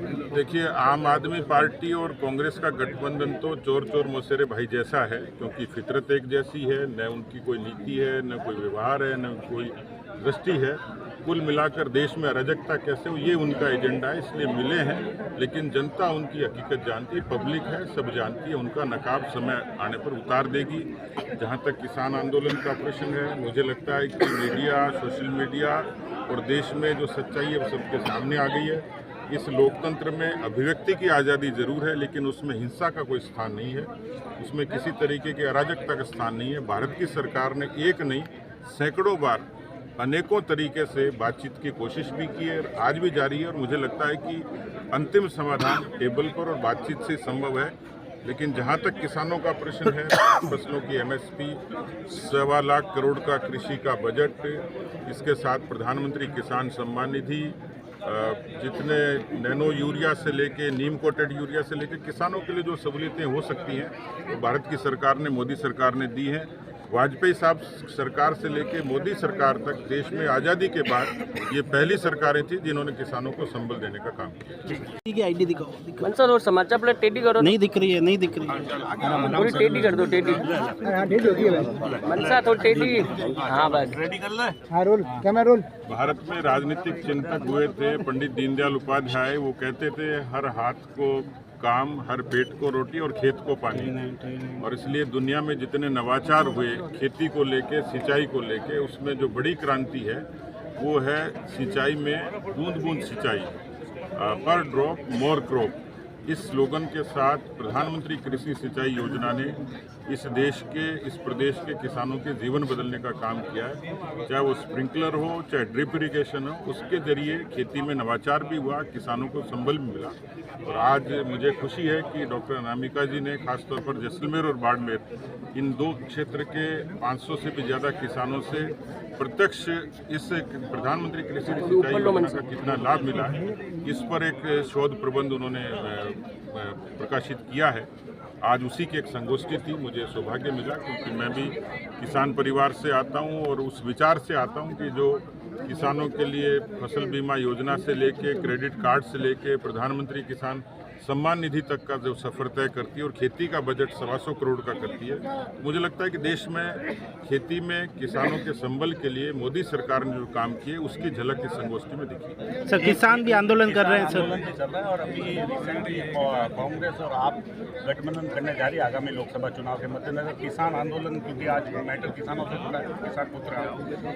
देखिए, आम आदमी पार्टी और कांग्रेस का गठबंधन तो चोर चोर मौसेरे भाई जैसा है, क्योंकि फितरत एक जैसी है, न उनकी कोई नीति है, न कोई व्यवहार है, न कोई दृष्टि है। कुल मिलाकर देश में अराजकता कैसे हो, ये उनका एजेंडा है, इसलिए मिले हैं। लेकिन जनता उनकी हकीकत जानती है, पब्लिक है, सब जानती है। उनका नकाब समय आने पर उतार देगी। जहाँ तक किसान आंदोलन का प्रश्न है, मुझे लगता है कि मीडिया, सोशल मीडिया और देश में जो सच्चाई है वो सबके सामने आ गई है। इस लोकतंत्र में अभिव्यक्ति की आज़ादी जरूर है, लेकिन उसमें हिंसा का कोई स्थान नहीं है, उसमें किसी तरीके की अराजकता का स्थान नहीं है। भारत की सरकार ने एक नहीं, सैकड़ों बार अनेकों तरीके से बातचीत की कोशिश भी की है, आज भी जारी है। और मुझे लगता है कि अंतिम समाधान टेबल पर और बातचीत से संभव है। लेकिन जहाँ तक किसानों का प्रश्न है, फसलों की एमएसपी, 1.25 लाख करोड़ का कृषि का बजट, इसके साथ प्रधानमंत्री किसान सम्मान निधि, जितने नैनो यूरिया से लेके नीम कोटेड यूरिया से लेके किसानों के लिए जो सहूलियतें हो सकती हैं, तो भारत की सरकार ने, मोदी सरकार ने दी हैं। वाजपेयी साहब सरकार से लेके मोदी सरकार तक देश में आज़ादी के बाद ये पहली सरकारें थी जिन्होंने किसानों को संबल देने का काम किया। ठीक है, आईडी दिखाओ। मनसा और समाचार प्लेट टेढ़ी करो। नहीं दिख रही है, नहीं दिख रही है। पूरी टेढ़ी कर दो, टेढ़ी। मनसा तो टेढ़ी। हाँ बस रेडी कर ले। हाँ, रोल कैमरा रोल। भारत में राजनीतिक चिंतक हुए थे पंडित दीनदयाल उपाध्याय। वो कहते थे, हर हाथ को काम, हर पेट को रोटी और खेत को पानी। और इसलिए दुनिया में जितने नवाचार हुए खेती को लेके, सिंचाई को लेके, उसमें जो बड़ी क्रांति है वो है सिंचाई में बूंद बूंद सिंचाई, पर ड्रॉप मोर क्रॉप। इस स्लोगन के साथ प्रधानमंत्री कृषि सिंचाई योजना ने इस देश के, इस प्रदेश के किसानों के जीवन बदलने का काम किया है। चाहे वो स्प्रिंकलर हो, चाहे ड्रिप इरिगेशन हो, उसके जरिए खेती में नवाचार भी हुआ, किसानों को संबल भी मिला। और आज मुझे खुशी है कि डॉक्टर अनामिका जी ने खासतौर पर जैसलमेर और बाड़मेर, इन दो क्षेत्र के 500 से भी ज़्यादा किसानों से प्रत्यक्ष इस प्रधानमंत्री कृषि सिंचाई योजना का कितना लाभ मिला है, इस पर एक शोध प्रबंध उन्होंने प्रकाशित किया है। आज उसी की एक संगोष्ठी थी, मुझे सौभाग्य मिला, क्योंकि मैं भी किसान परिवार से आता हूं और उस विचार से आता हूं कि जो किसानों के लिए फसल बीमा योजना से लेके, क्रेडिट कार्ड से लेके, प्रधानमंत्री किसान सम्मान निधि तक का जो सफर तय करती है और खेती का बजट 125 करोड़ का करती है, मुझे लगता है कि देश में खेती में किसानों के संबल के लिए मोदी सरकार ने जो काम किए उसकी झलक इस संगोष्ठी में दिखी। सर, किसान भी आंदोलन कर रहे हैं सर। आंदोलन चल रहा है और अभी रिसेंटली कांग्रेस और आप गठबंधन करने जा रही है आगामी लोकसभा चुनाव के मद्देनजर। किसान आंदोलन, क्योंकि आज मैटर किसानों से जुड़ा है, किसान पुत्र